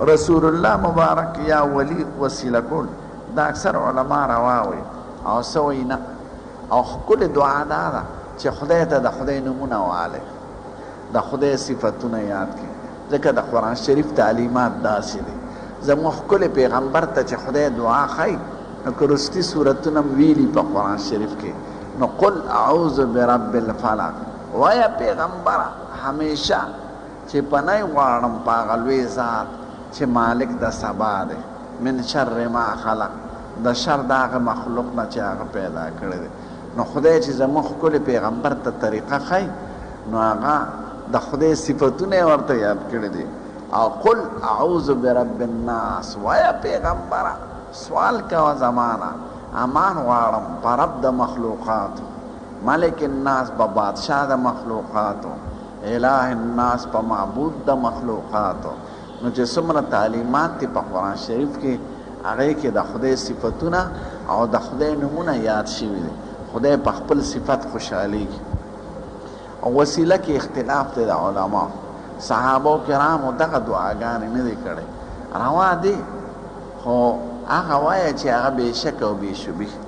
رسول الله مبارک یا ولی وسیله کول دا اکثر علما رواوي او سوی نه او کل دعا دا چې خدای ته د خدای نمونه واله د خدای صفاتونه یاد کړي ځکه د قرآن شریف تعلیمات داسې دي زموږ کل پیغمبر ته چې خدای دعا خی نو کرستی صورتونه ویلي په قرآن شریف کې نو قل اعوذ برب الفلق وایا پیغمبر همیشه چې پناه غواړم په هغه لوی ذات چې مالک د سبا دی من شر ما خلق د شر د هغه مخلوق نه چې هغه پیدا کړی دی نو خدای چې زموږ ښکلي پیغمبر ته طریقه ښایي نو هغه د خدای صفتونه ورته یاد کړي دي او قل اعوذ برب الناس وایا پیغمبره سوال کوه زمانه امان غواړم په رب د مخلوقاتو ملک الناس په بادشاه د مخلوقاتو اله الناس په معبود د مخلوقاتو نو چې څومره تعلیمات دي په قرآن شریف کې هغې کې د خدای صفتونه او د خدای نومونه یاد شوي دي خدای په خپل صفت خوشحالیږي او وسیله کې اختلاف دی د علماو صحابه کرامو دغه دعاګانې نه دي کړی روا دي خو هغه وایه چې هغه بې شک او بې شبهه